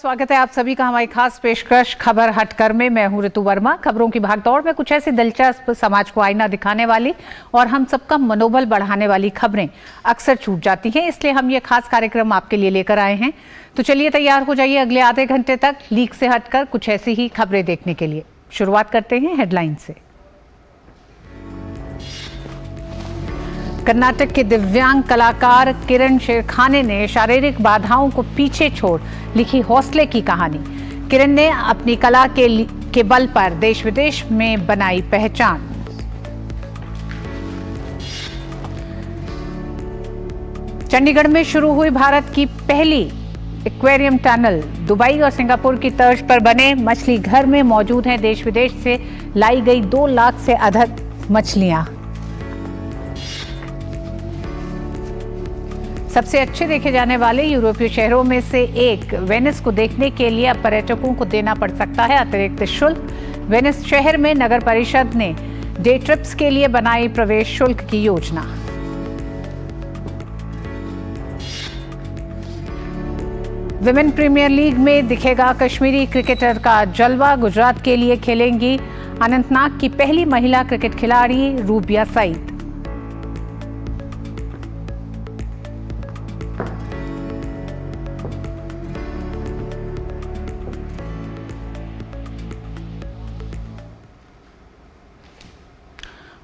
स्वागत है आप सभी का हमारी खास पेशकश खबर हटकर में। मैं हूं ऋतु वर्मा। खबरों की भागदौड़ में कुछ ऐसी दिलचस्प, समाज को आईना दिखाने वाली और हम सबका मनोबल बढ़ाने वाली खबरें अक्सर छूट जाती हैं, इसलिए हम ये खास कार्यक्रम आपके लिए लेकर आए हैं। तो चलिए तैयार हो जाइए अगले आधे घंटे तक लीक से हटकर कुछ ऐसी ही खबरें देखने के लिए। शुरुआत करते हैं हेडलाइन से। कर्नाटक के दिव्यांग कलाकार किरण शेरखाने ने शारीरिक बाधाओं को पीछे छोड़ लिखी हौसले की कहानी। किरण ने अपनी कला के बल पर देश विदेश में बनाई पहचान। चंडीगढ़ में शुरू हुई भारत की पहली एक्वेरियम टनल। दुबई और सिंगापुर की तर्ज पर बने मछली घर में मौजूद हैं देश विदेश से लाई गई 2 लाख से अधिक मछलियां। सबसे अच्छे देखे जाने वाले यूरोपीय शहरों में से एक वेनिस को देखने के लिए अब पर्यटकों को देना पड़ सकता है अतिरिक्त शुल्क। वेनिस शहर में नगर परिषद ने डे ट्रिप्स के लिए बनाई प्रवेश शुल्क की योजना। विमेन प्रीमियर लीग में दिखेगा कश्मीरी क्रिकेटर का जलवा। गुजरात के लिए खेलेंगी अनंतनाग की पहली महिला क्रिकेट खिलाड़ी रूबिया सईद।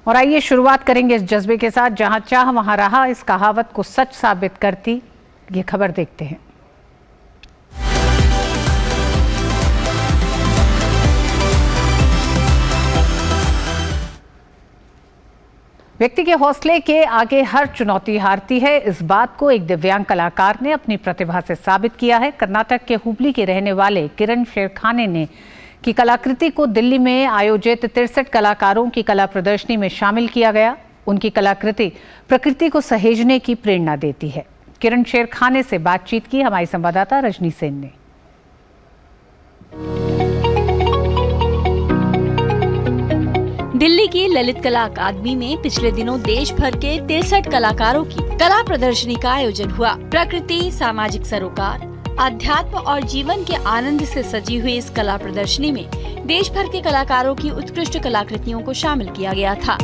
और आइए शुरुआत करेंगे इस जज्बे के साथ, जहां चाह वहां रहा इस कहावत को सच साबित करती ये खबर देखते हैं। व्यक्ति के हौसले के आगे हर चुनौती हारती है। इस बात को एक दिव्यांग कलाकार ने अपनी प्रतिभा से साबित किया है। कर्नाटक के हुबली के रहने वाले किरण शेरखाने ने की कलाकृति को दिल्ली में आयोजित 63 कलाकारों की कला प्रदर्शनी में शामिल किया गया। उनकी कलाकृति प्रकृति को सहेजने की प्रेरणा देती है। किरण शेरखाने से बातचीत की हमारी संवाददाता रजनी सेन ने। दिल्ली की ललित कला अकादमी में पिछले दिनों देश भर के 63 कलाकारों की कला प्रदर्शनी का आयोजन हुआ। प्रकृति, सामाजिक सरोकार, अध्यात्म और जीवन के आनंद से सजी हुई इस कला प्रदर्शनी में देश भर के कलाकारों की उत्कृष्ट कलाकृतियों को शामिल किया गया था।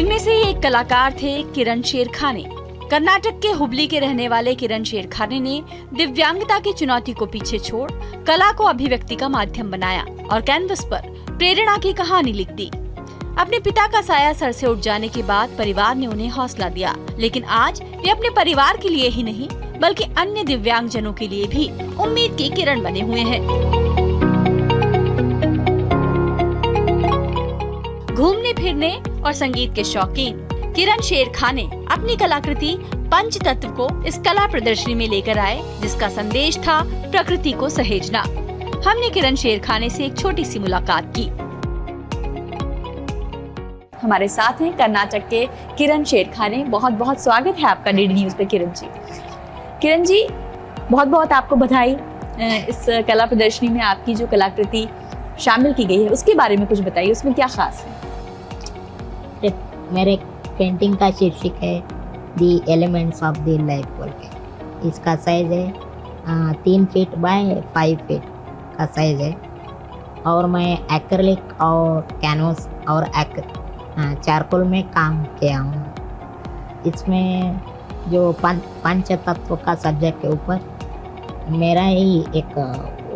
इनमें से एक कलाकार थे किरण शेरखाने। कर्नाटक के हुबली के रहने वाले किरण शेरखाने ने दिव्यांगता की चुनौती को पीछे छोड़ कला को अभिव्यक्ति का माध्यम बनाया और कैनवस पर प्रेरणा की कहानी लिख दी। अपने पिता का साया सर से उठ जाने के बाद परिवार ने उन्हें हौसला दिया, लेकिन आज वे अपने परिवार के लिए ही नहीं बल्कि अन्य दिव्यांग जनों के लिए भी उम्मीद की किरण बने हुए हैं। घूमने फिरने और संगीत के शौकीन किरण शेरखाने अपनी कलाकृति पंचतत्व को इस कला प्रदर्शनी में लेकर आए, जिसका संदेश था प्रकृति को सहेजना। हमने किरण शेरखाने से एक छोटी सी मुलाकात की। हमारे साथ हैं कर्नाटक के किरण शेरखाने। बहुत बहुत स्वागत है आपका डीडी न्यूज़ पे किरण जी। किरण जी, बहुत बहुत आपको बधाई। इस कला प्रदर्शनी में आपकी जो कलाकृति शामिल की गई है उसके बारे में कुछ बताइए, उसमें क्या खास है? मेरे पेंटिंग का शीर्षक है the elements of the life बोल के। इसका साइज है 3 फीट बाय 5 फीट का साइज है और मैं एक्रिलिक और कैनवस और चारकोल में काम किया हूँ। इसमें जो पंच तत्व का सब्जेक्ट के ऊपर मेरा ही एक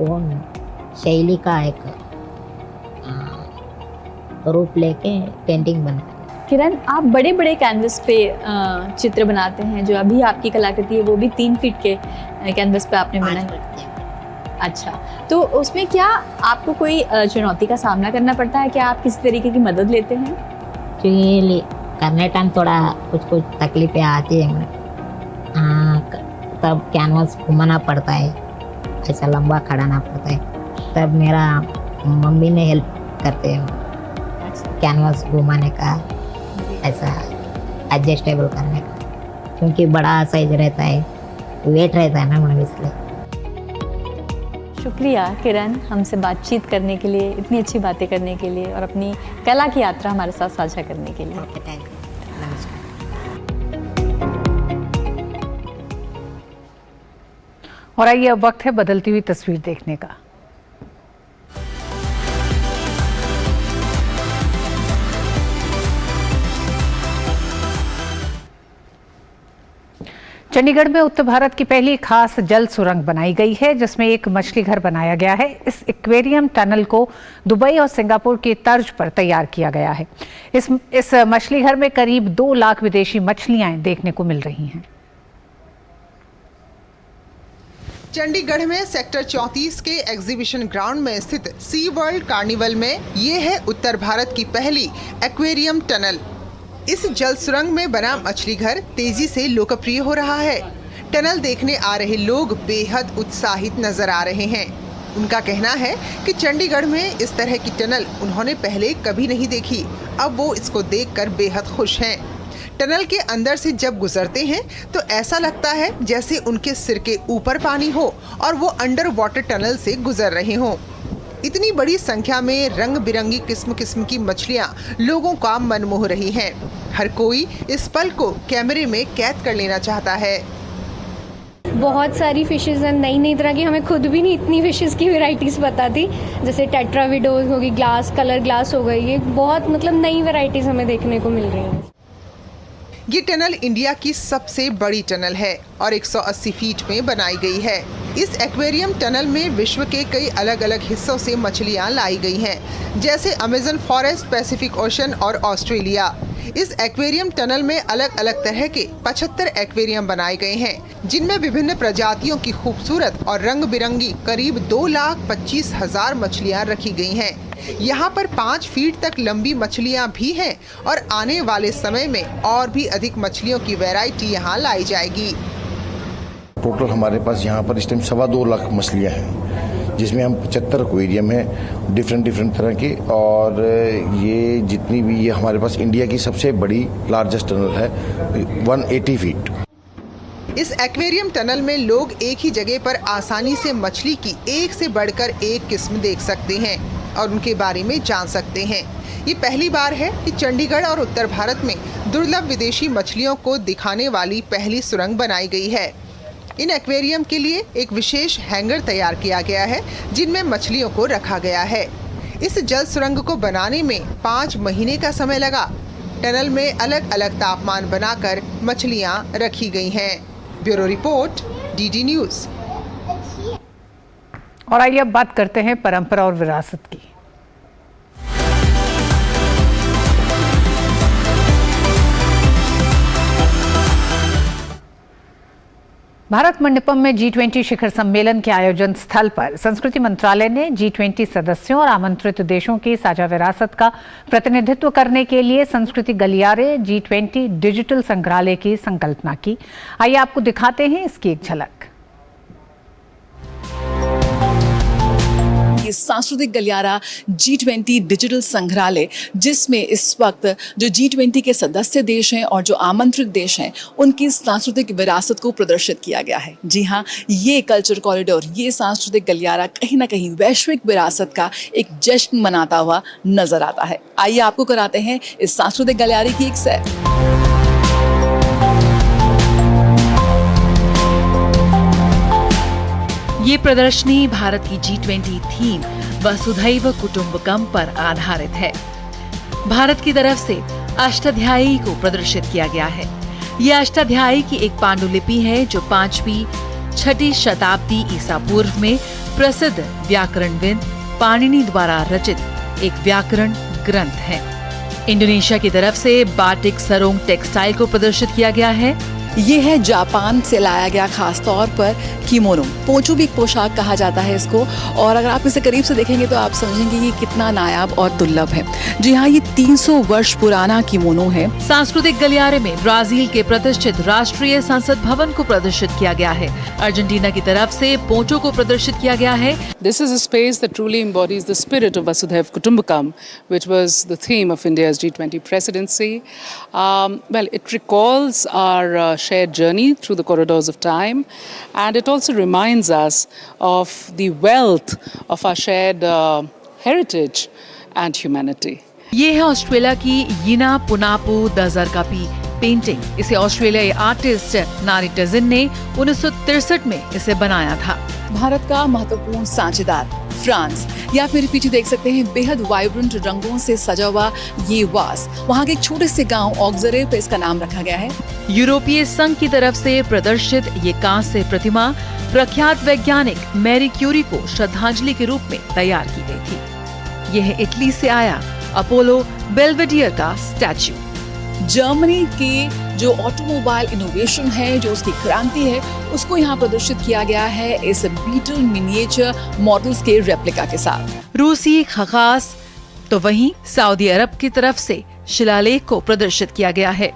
ओन शैली का एक रूप लेके पेंटिंग बना। किरण, आप बड़े बड़े कैनवस पे चित्र बनाते हैं। जो अभी आपकी कलाकृति है वो भी 3 फीट के कैनवस पे आपने बनाई। अच्छा, तो उसमें क्या आपको कोई चुनौती का सामना करना पड़ता है? क्या आप किसी तरीके की मदद लेते हैं? एक्चुअली करने टाइम थोड़ा कुछ तकलीफें आती है। तब कैनवास घुमाना पड़ता है, ऐसा लंबा खड़ाना पड़ता है, तब मेरा मम्मी ने हेल्प करते हैं कैनवास घुमाने का, ऐसा एडजस्टेबल करने का, क्योंकि बड़ा साइज रहता है, वेट रहता है ना, इसलिए। शुक्रिया किरण, हमसे बातचीत करने के लिए, इतनी अच्छी बातें करने के लिए और अपनी कला की यात्रा हमारे साथ साझा करने के लिए। Okay, thank you. नमस्कार। और आइए अब वक्त है बदलती हुई तस्वीर देखने का। चंडीगढ़ में उत्तर भारत की पहली खास जल सुरंग बनाई गई है, जिसमें एक मछली घर बनाया गया है। इस एक्वेरियम टनल को दुबई और सिंगापुर की तर्ज पर तैयार किया गया है। इस मछली घर में करीब 2 लाख विदेशी मछलियां देखने को मिल रही हैं। चंडीगढ़ में सेक्टर 34 के एग्जीबिशन ग्राउंड में स्थित सी वर्ल्ड कार्निवल में ये है उत्तर भारत की पहली एक्वेरियम टनल। इस जल सुरंग में बना मछली घर तेजी से लोकप्रिय हो रहा है। टनल देखने आ रहे लोग बेहद उत्साहित नजर आ रहे हैं। उनका कहना है कि चंडीगढ़ में इस तरह की टनल उन्होंने पहले कभी नहीं देखी। अब वो इसको देखकर बेहद खुश हैं। टनल के अंदर से जब गुजरते हैं तो ऐसा लगता है जैसे उनके सिर के ऊपर पानी हो और वो अंडर वाटर टनल से गुजर रहे हों। इतनी बड़ी संख्या में रंग बिरंगी किस्म किस्म की मछलियां लोगों का मन मोह रही हैं। हर कोई इस पल को कैमरे में कैद कर लेना चाहता है। बहुत सारी फिशेस हैं, नई नई तरह की, हमें खुद भी नहीं इतनी फिशेस की वैरायटीज पता थी। जैसे टेट्राविडोज होगी, ग्लास कलर ग्लास हो गई, ये बहुत नई वैरायटीज हमें देखने को मिल रही हैं। ये टनल इंडिया की सबसे बड़ी टनल है और 180 फीट में बनाई गई है। इस एक्वेरियम टनल में विश्व के कई अलग अलग हिस्सों से मछलियां लाई गई हैं, जैसे अमेज़न फॉरेस्ट, पैसिफिक ओशन और ऑस्ट्रेलिया। इस एक्वेरियम टनल में अलग अलग तरह के 75 एक्वेरियम बनाए गए हैं, जिनमें विभिन्न प्रजातियों की खूबसूरत और रंग बिरंगी करीब 2,25,000 मछलियां रखी गई हैं। यहाँ पर 5 फीट तक लंबी मछलियाँ भी हैं और आने वाले समय में और भी अधिक मछलियों की वैरायटी यहाँ लाई जाएगी। टोटल हमारे पास यहाँ पर इस टाइम 2.25 लाख मछलियाँ हैं, जिसमें हम 75 एक्वेरियम हैं डिफरेंट तरह के। और ये जितनी भी ये हमारे पास इंडिया की सबसे बड़ी लार्जेस्ट टनल है, 180 फीट। इस एक्वेरियम टनल में लोग एक ही जगह पर आसानी से मछली की एक से बढ़कर एक किस्म देख सकते हैं और उनके बारे में जान सकते हैं। ये पहली बार है कि चंडीगढ़ और उत्तर भारत में दुर्लभ विदेशी मछलियों को दिखाने वाली पहली सुरंग बनाई गई है। इन एक्वेरियम के लिए एक विशेष हैंगर तैयार किया गया है, जिनमें मछलियों को रखा गया है। इस जल सुरंग को बनाने में 5 महीने का समय लगा। टनल में अलग अलग तापमान बनाकर मछलियां रखी गई हैं। Bureau report, DD news. और आइए अब बात करते हैं परंपरा और विरासत की। भारत मंडपम में G20 शिखर सम्मेलन के आयोजन स्थल पर संस्कृति मंत्रालय ने G20 सदस्यों और आमंत्रित देशों की साझा विरासत का प्रतिनिधित्व करने के लिए संस्कृति गलियारे G20 डिजिटल संग्रहालय की संकल्पना की। आइए आपको दिखाते हैं इसकी एक झलक। ये सांस्कृतिक गलियारा G20 डिजिटल संग्रहालय, जिसमें इस वक्त जो G20 के सदस्य देश हैं और जो आमंत्रित देश हैं उनकी सांस्कृतिक विरासत को प्रदर्शित किया गया है। जी हाँ, ये कल्चर कॉरिडोर, ये सांस्कृतिक गलियारा कहीं ना कहीं वैश्विक विरासत का एक जश्न मनाता हुआ नजर आता है। आइए आपको कराते हैं इस सांस्कृतिक गलियारे की एक सैर। ये प्रदर्शनी भारत की G20 थीम वसुधैव कुटुंबकम पर आधारित है। भारत की तरफ से अष्टाध्यायी को प्रदर्शित किया गया है। ये अष्टाध्यायी की एक पांडुलिपि है जो 5वीं-6ठी शताब्दी ईसा पूर्व में प्रसिद्ध व्याकरणविद पाणिनि द्वारा रचित एक व्याकरण ग्रंथ है। इंडोनेशिया की तरफ से बाटिक सरोंग टेक्सटाइल को प्रदर्शित किया गया है। ये है जापान से लाया गया खास तौर पर किमोनो, पोचो भी एक पोशाक कहा जाता है इसको। और अगर आप इसे करीब से देखेंगे तो आप समझेंगे ये कितना नायाब और दुर्लभ है। जी हाँ, ये 300 वर्ष पुराना किमोनो है। सांस्कृतिक गलियारे में ब्राजील के प्रतिष्ठित राष्ट्रीय संसद भवन को प्रदर्शित किया गया है। अर्जेंटीना की तरफ से पोचो को प्रदर्शित किया गया है। This is a space that truly embodies the spirit of Vasudhaiv Kutumbakam, which was the theme of India's G20 presidency. It recalls our shared journey through the corridors of time, and it also reminds us of the wealth of our shared heritage and humanity. ये है Australia की यिना पुनापू दजरकापी painting. इसे ऑस्ट्रेलियाई artist नारी टजिन ने 1963 में इसे बनाया था। भारत का महत्वपूर्ण साझेदार फ्रांस, या आप मेरे पीछे देख सकते हैं बेहद वाइब्रेंट रंगों से सजा हुआ ये वास, वहाँ के एक छोटे से गांव ऑक्सरे पे इसका नाम रखा गया है। यूरोपीय संघ की तरफ से प्रदर्शित ये कांस्य प्रतिमा प्रख्यात वैज्ञानिक मैरी क्यूरी को श्रद्धांजलि के रूप में तैयार की गई थी। यह इटली से आया अपोलो बेल्वेडियर का स्टैच्यू। जर्मनी के जो ऑटोमोबाइल इनोवेशन है, जो उसकी क्रांति है, उसको यहाँ प्रदर्शित किया गया है इस बीटल मिनिएचर मॉडल्स के रेप्लिका के साथ। रूसी खखास तो वहीं सऊदी अरब की तरफ से शिलालेख को प्रदर्शित किया गया है।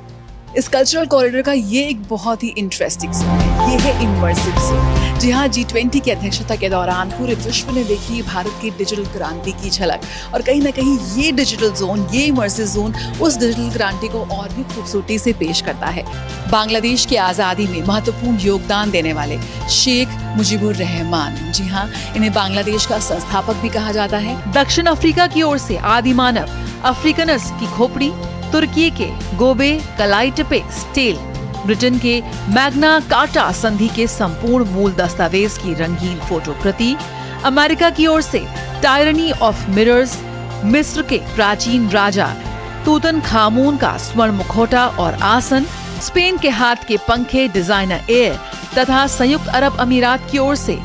इस कल्चरल कॉरिडोर का ये एक बहुत ही इंटरेस्टिंग जोन है। ये है इमर्सिव जोन, जी हाँ, G20 की अध्यक्षता के दौरान पूरे विश्व ने देखी भारत की डिजिटल क्रांति की झलक, और कहीं ना कहीं ये डिजिटल जोन, ये इमर्सिव जोन उस डिजिटल क्रांति को और भी खूबसूरती से पेश करता है। बांग्लादेश की आजादी में महत्वपूर्ण योगदान देने वाले शेख मुजीबुर रहमान, जी हाँ, इन्हें बांग्लादेश का संस्थापक भी कहा जाता है। दक्षिण अफ्रीका की ओर से आदि मानव अफ्रीकनस की खोपड़ी, तुर्की के गोबे कलाइटपे स्टेल, ब्रिटेन के मैग्ना कार्टा संधि के संपूर्ण मूल दस्तावेज की रंगीन फोटो प्रति, अमेरिका की ओर से टायरनी ऑफ मिरर्स, मिस्र के प्राचीन राजा तूतनखामून का स्वर्ण मुखौटा और आसन, स्पेन के हाथ के पंखे डिजाइनर एयर तथा संयुक्त अरब अमीरात की ओर से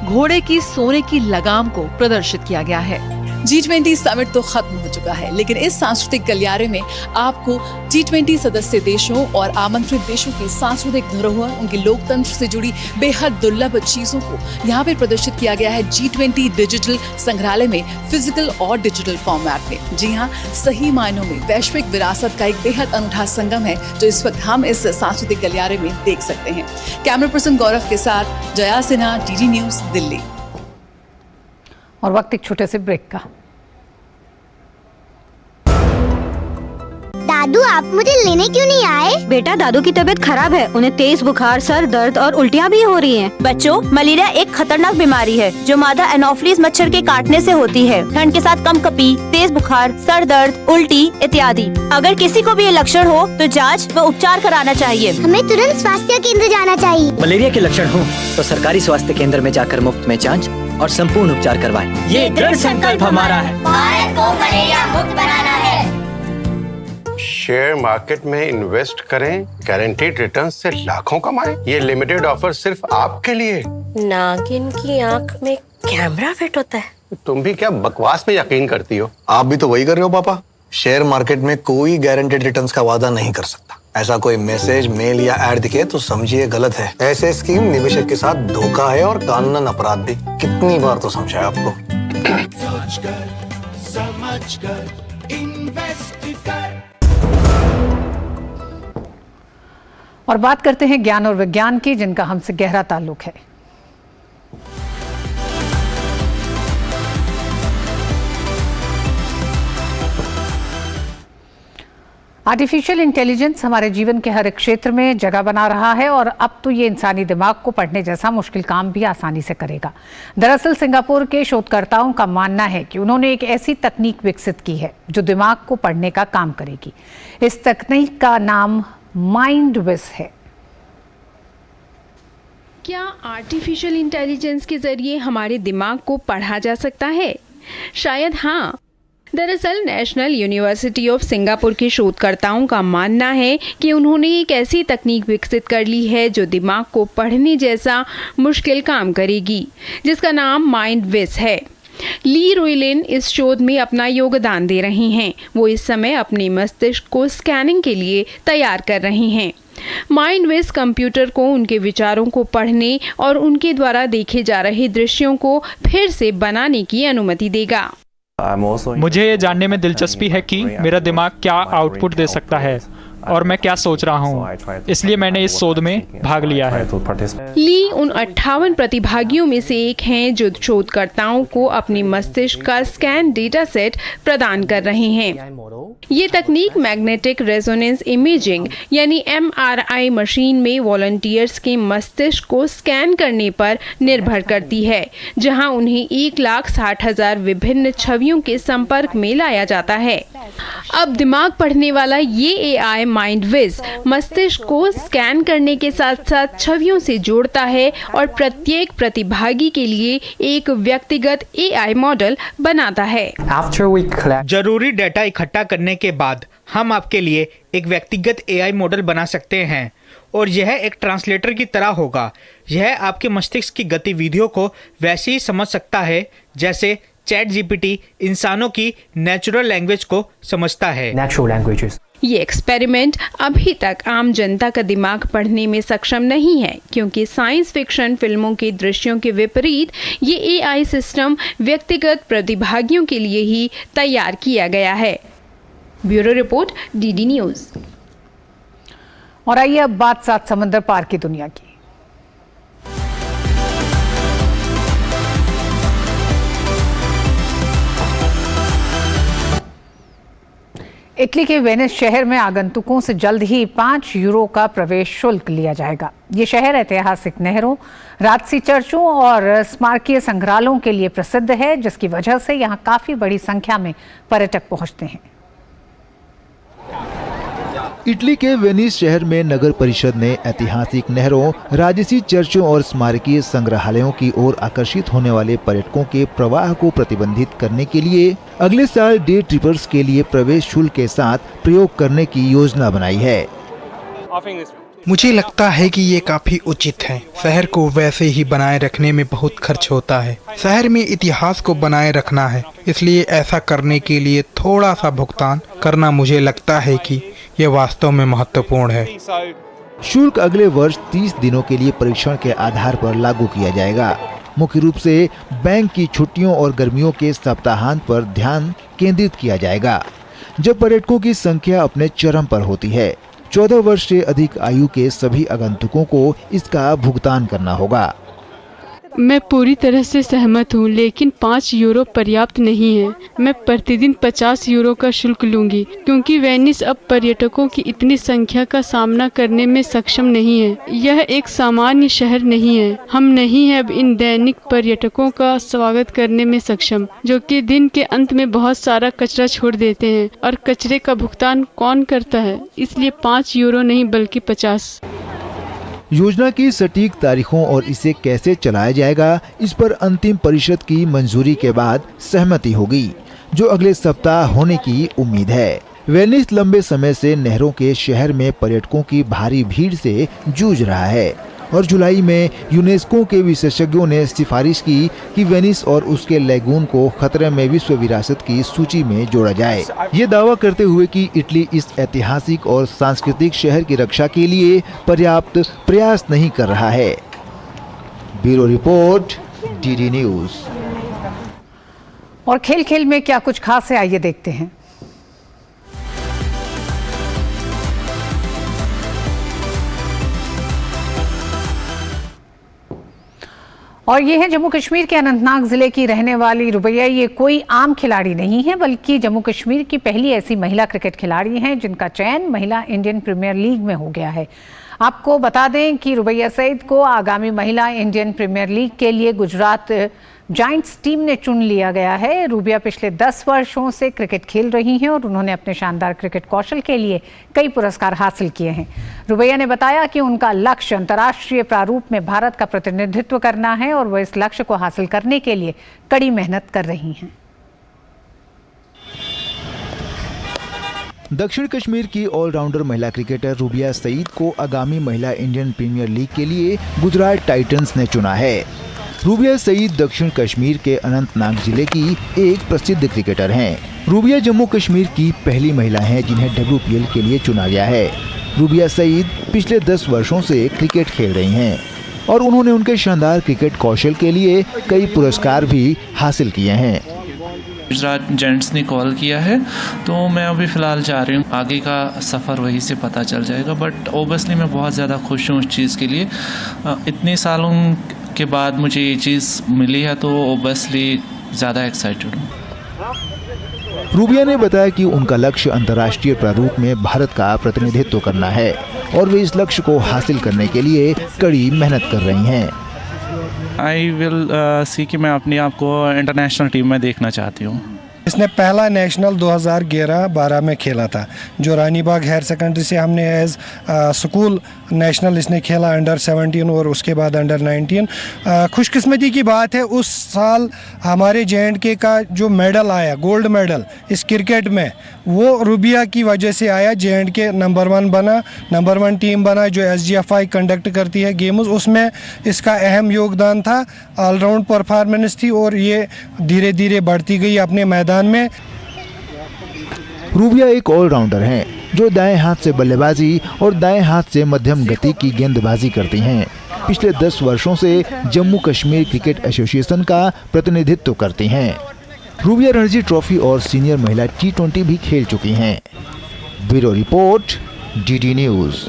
घोड़े की सोने की लगाम को प्रदर्शित किया गया है। G20 समिट तो खत्म हो चुका है, लेकिन इस सांस्कृतिक गलियारे में आपको G20 सदस्य देशों और आमंत्रित देशों की सांस्कृतिक धरोहर, उनके लोकतंत्र से जुड़ी बेहद दुर्लभ चीजों को यहाँ पे प्रदर्शित किया गया है G20 डिजिटल संग्रहालय में, फिजिकल और डिजिटल फॉर्मेट में। जी हाँ, सही मायनों में वैश्विक विरासत का एक बेहद अनूठा संगम है जो इस वक्त हम इस सांस्कृतिक गलियारे में देख सकते हैं। कैमरा पर्सन गौरव के साथ जया सिन्हा, DD न्यूज, दिल्ली। और वक्त एक छोटे से ब्रेक का। दादू, आप मुझे लेने क्यों नहीं आए? बेटा, दादू की तबीयत खराब है, उन्हें तेज बुखार, सर दर्द और उल्टियाँ भी हो रही हैं। बच्चों, मलेरिया एक खतरनाक बीमारी है जो मादा एनोफिलीज मच्छर के काटने से होती है। ठंड के साथ कंपकपी, तेज बुखार, सर दर्द, उल्टी इत्यादि। अगर किसी को भी ये लक्षण हो तो जांच व उपचार कराना चाहिए। हमें तुरंत स्वास्थ्य केंद्र जाना चाहिए। मलेरिया के लक्षण हो तो सरकारी स्वास्थ्य केंद्र में जाकर मुफ्त में जांच और संपूर्ण उपचार करवाएं। ये दृढ़ संकल्प हमारा है। भारत को मलेरिया मुक्त बनाना है। शेयर मार्केट में इन्वेस्ट करें, गारंटीड रिटर्न से लाखों कमाएं। ये लिमिटेड ऑफर सिर्फ आपके लिए। नागिन की आंख में कैमरा फिट होता है। तुम भी क्या बकवास में यकीन करती हो? आप भी तो वही कर रहे हो पापा। शेयर मार्केट में कोई गारंटीड रिटर्न्स का वादा नहीं कर सकता। ऐसा कोई मैसेज, मेल या एड दिखे तो समझिए गलत है। ऐसे स्कीम निवेशक के साथ धोखा है और कानूनन अपराध भी। कितनी बार तो समझाया आपको। समझकर इन्वेस्ट कर। और बात करते हैं ज्ञान और विज्ञान की, जिनका हमसे गहरा ताल्लुक है। आर्टिफिशियल इंटेलिजेंस हमारे जीवन के हर एक क्षेत्र में जगह बना रहा है और अब तो ये इंसानी दिमाग को पढ़ने जैसा मुश्किल काम भी आसानी से करेगा। दरअसल सिंगापुर के शोधकर्ताओं का मानना है कि उन्होंने एक ऐसी तकनीक विकसित की है जो दिमाग को पढ़ने का काम करेगी। इस तकनीक का नाम माइंडविस है। क्या आर्टिफिशियल इंटेलिजेंस के जरिए हमारे दिमाग को पढ़ा जा सकता है? शायद हाँ। दरअसल नेशनल यूनिवर्सिटी ऑफ सिंगापुर के शोधकर्ताओं का मानना है कि उन्होंने एक ऐसी तकनीक विकसित कर ली है जो दिमाग को पढ़ने जैसा मुश्किल काम करेगी, जिसका नाम माइंडविस है। ली रुइलिन इस शोध में अपना योगदान दे रही हैं। वो इस समय अपने मस्तिष्क को स्कैनिंग के लिए तैयार कर रही हैं। माइंडविस कंप्यूटर को उनके विचारों को पढ़ने और उनके द्वारा देखे जा रहे दृश्यों को फिर से बनाने की अनुमति देगा। मुझे ये जानने में दिलचस्पी है कि मेरा दिमाग क्या आउटपुट दे सकता है और मैं क्या सोच रहा हूँ, इसलिए मैंने इस शोध में भाग लिया है। ली उन 58 प्रतिभागियों में से एक हैं जो शोधकर्ताओं को अपने मस्तिष्क का स्कैन डेटा सेट प्रदान कर रहे हैं। ये तकनीक मैग्नेटिक रेजोनेंस इमेजिंग यानी MRI मशीन में वॉलंटियर्स के मस्तिष्क को स्कैन करने पर निर्भर करती है, जहां उन्हें 1,60,000 विभिन्न छवियों के संपर्क में लाया जाता है। अब दिमाग पढ़ने वाला ये एआई माइंडविज मस्तिष्क को स्कैन करने के साथ साथ छवियों से जोड़ता है और प्रत्येक प्रतिभागी के लिए एक व्यक्तिगत एआई मॉडल बनाता है। जरूरी डेटा इकट्ठा करने के बाद हम आपके लिए एक व्यक्तिगत एआई मॉडल बना सकते हैं और यह एक ट्रांसलेटर की तरह होगा। यह आपके मस्तिष्क की गतिविधियों को वैसे ही समझ सकता है जैसे चैट जीपीटी इंसानों की नेचुरल लैंग्वेज को समझता है। ये एक्सपेरिमेंट अभी तक आम जनता का दिमाग पढ़ने में सक्षम नहीं है, क्योंकि साइंस फिक्शन फिल्मों के दृश्यों के विपरीत ये एआई सिस्टम व्यक्तिगत प्रतिभागियों के लिए ही तैयार किया गया है। Bureau report, DD news. और आइए अब बात 7 समंदर पार की दुनिया की। इटली के वेनिस शहर में आगंतुकों से जल्द ही 5 यूरो का प्रवेश शुल्क लिया जाएगा। ये शहर ऐतिहासिक नहरों, राजसी चर्चों और स्मारकीय संग्रहालयों के लिए प्रसिद्ध है, जिसकी वजह से यहाँ काफी बड़ी संख्या में पर्यटक पहुंचते हैं। इटली के वेनिस शहर में नगर परिषद ने ऐतिहासिक नहरों, राजसी चर्चों और स्मारकीय संग्रहालयों की ओर आकर्षित होने वाले पर्यटकों के प्रवाह को प्रतिबंधित करने के लिए अगले साल डे ट्रिपर्स के लिए प्रवेश शुल्क के साथ प्रयोग करने की योजना बनाई है। मुझे लगता है कि ये काफी उचित है। शहर को वैसे ही बनाए रखने में बहुत खर्च होता है। शहर में इतिहास को बनाए रखना है, इसलिए ऐसा करने के लिए थोड़ा सा भुगतान करना मुझे लगता है कि ये वास्तव में महत्वपूर्ण है। शुल्क अगले वर्ष 30 दिनों के लिए परीक्षण के आधार पर लागू किया जाएगा। मुख्य रूप से बैंक की छुट्टियों और गर्मियों के सप्ताहांत पर ध्यान केंद्रित किया जाएगा, जब पर्यटकों की संख्या अपने चरम पर होती है। 14 वर्ष से अधिक आयु के सभी आगंतुकों को इसका भुगतान करना होगा। मैं पूरी तरह से सहमत हूँ, लेकिन 5 यूरो पर्याप्त नहीं है। मैं प्रतिदिन 50 यूरो का शुल्क लूंगी, क्योंकि वेनिस अब पर्यटकों की इतनी संख्या का सामना करने में सक्षम नहीं है। यह एक सामान्य शहर नहीं है। हम नहीं है अब इन दैनिक पर्यटकों का स्वागत करने में सक्षम, जो कि दिन के अंत में बहुत सारा कचरा छोड़ देते हैं, और कचरे का भुगतान कौन करता है? इसलिए 5 यूरो नहीं बल्कि 50। योजना की सटीक तारीखों और इसे कैसे चलाया जाएगा, इस पर अंतिम परिषद की मंजूरी के बाद सहमति होगी, जो अगले सप्ताह होने की उम्मीद है। वेनिस लंबे समय से नहरों के शहर में पर्यटकों की भारी भीड़ से जूझ रहा है, और जुलाई में यूनेस्को के विशेषज्ञों ने सिफारिश की कि वेनिस और उसके लैगून को खतरे में विश्व विरासत की सूची में जोड़ा जाए, ये दावा करते हुए कि इटली इस ऐतिहासिक और सांस्कृतिक शहर की रक्षा के लिए पर्याप्त प्रयास नहीं कर रहा है। Bureau report, DD news. और खेल खेल में क्या कुछ खास है, आइए देखते हैं। और ये है जम्मू कश्मीर के अनंतनाग जिले की रहने वाली रुबैया। ये कोई आम खिलाड़ी नहीं है, बल्कि जम्मू कश्मीर की पहली ऐसी महिला क्रिकेट खिलाड़ी हैं जिनका चयन महिला इंडियन प्रीमियर लीग में हो गया है। आपको बता दें कि रुबैया सईद को आगामी महिला इंडियन प्रीमियर लीग के लिए गुजरात जायंट्स टीम ने चुन लिया गया है। रुबैया पिछले 10 वर्षों से क्रिकेट खेल रही हैं और उन्होंने अपने शानदार क्रिकेट कौशल के लिए कई पुरस्कार हासिल किए हैं। रुबैया ने बताया कि उनका लक्ष्य अंतर्राष्ट्रीय प्रारूप में भारत का प्रतिनिधित्व करना है और वह इस लक्ष्य को हासिल करने के लिए कड़ी मेहनत कर रही हैं। दक्षिण कश्मीर की ऑलराउंडर महिला क्रिकेटर रुबैया सईद को आगामी महिला इंडियन प्रीमियर लीग के लिए गुजरात टाइटंस ने चुना है। रुबैया सईद दक्षिण कश्मीर के अनंतनाग जिले की एक प्रसिद्ध क्रिकेटर हैं। रुबैया जम्मू कश्मीर की पहली महिला हैं जिन्हें WPL के लिए चुना गया है। रुबैया सईद पिछले 10 वर्षों से क्रिकेट खेल रही हैं और उन्होंने उनके शानदार क्रिकेट कौशल के लिए कई पुरस्कार भी हासिल किए हैं। गुजरात जेंट्स ने कॉल किया है, तो मैं अभी फ़िलहाल जा रही हूँ। आगे का सफ़र वहीं से पता चल जाएगा, बट ओबियसली मैं बहुत ज़्यादा खुश हूँ उस चीज़ के लिए। इतने सालों के बाद मुझे ये चीज़ मिली है, तो ओबियसली ज़्यादा एक्साइटेड हूँ। रुबैया ने बताया कि उनका लक्ष्य अंतर्राष्ट्रीय प्रारूप में भारत का प्रतिनिधित्व करना है और वे इस लक्ष्य को हासिल करने के लिए कड़ी मेहनत कर रही हैं। आई विल सी कि मैं अपने आप को इंटरनेशनल टीम में देखना चाहती हूँ। इसने पहला नेशनल 2011-12 में खेला था, जो रानी बाग हायर सेकेंडरी से हमने एज स्कूल नेशनल इसने खेला अंडर 17 और उसके बाद अंडर 19। खुशकिस्मती की बात है उस साल हमारे J&K का जो मेडल आया, गोल्ड मेडल इस क्रिकेट में, वो रूबिया की वजह से आया। J&K नंबर 1 बना, नंबर 1 टीम बना जो SGFI कंडक्ट करती है गेम्स, उसमें इसका अहम योगदान था। ऑलराउंड परफॉर्मेंस थी और ये धीरे धीरे बढ़ती गई अपने मैदान में। रूबिया एक ऑलराउंडर हैं जो दाएं हाथ से बल्लेबाजी और दाएं हाथ से मध्यम गति की गेंदबाजी करती हैं। पिछले 10 वर्षों से जम्मू कश्मीर क्रिकेट एसोसिएशन का प्रतिनिधित्व करती हैं। रूबिया रणजी ट्रॉफी और सीनियर महिला T20 भी खेल चुकी हैं। Bureau report, DD news.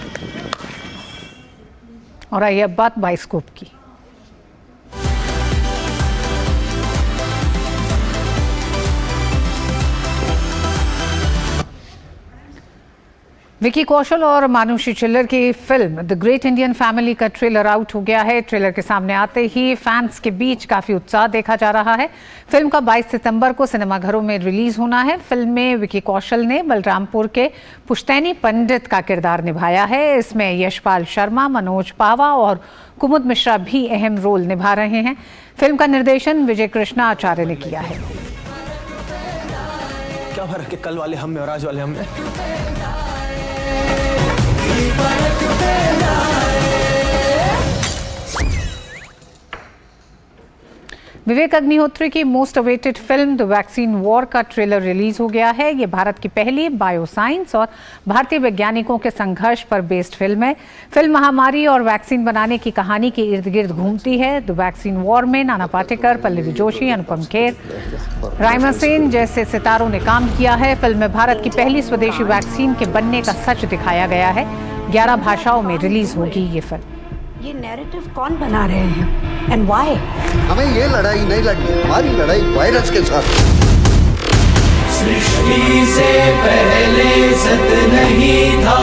और आइए अब बात बाइस्कोप की। विकी कौशल और मानुषी चिल्लर की film the great Indian family का ट्रेलर आउट हो गया है। ट्रेलर के सामने आते ही फैंस के बीच काफी उत्साह देखा जा रहा है। फिल्म का 22 सितंबर को सिनेमाघरों में रिलीज होना है। फिल्म में विकी कौशल ने बलरामपुर के पुश्तैनी पंडित का किरदार निभाया है। इसमें यशपाल शर्मा, मनोज पावा और कुमुद मिश्रा भी अहम रोल निभा रहे हैं। फिल्म का निर्देशन विजय कृष्णा आचार्य ने किया है। क्या फर्क है कल वाले हम में और आज वाले हम में? विवेक अग्निहोत्री की most awaited film the vaccine war का ट्रेलर रिलीज हो गया है। ये भारत की पहली बायोसाइंस और भारतीय वैज्ञानिकों के संघर्ष पर बेस्ड फिल्म है। फिल्म महामारी और वैक्सीन बनाने की कहानी के इर्द गिर्द घूमती है। द वैक्सीन वॉर में नाना पाटेकर, पल्लवी जोशी, अनुपम खेर, राइमा सेन जैसे सितारों ने काम किया है। फिल्म में भारत की पहली स्वदेशी वैक्सीन के बनने का सच दिखाया गया है। 11 भाषाओं में रिलीज होगी ये फिल्म। ये नैरेटिव कौन बना रहे हैं एंड व्हाई? हमें ये लड़ाई नहीं लड़नी, हमारी लड़ाई वायरस के साथ। सृष्टि से पहले सत नहीं था,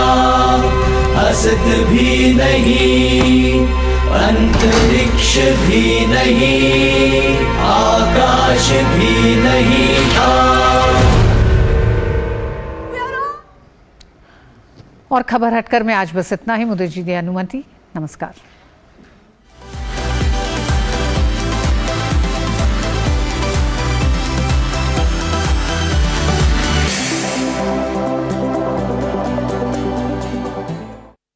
असत भी नहीं, अंतरिक्ष भी नहीं, आकाश भी नहीं था। और खबर हटकर में आज बस इतना ही। मुझे दीजिए अनुमति। नमस्कार।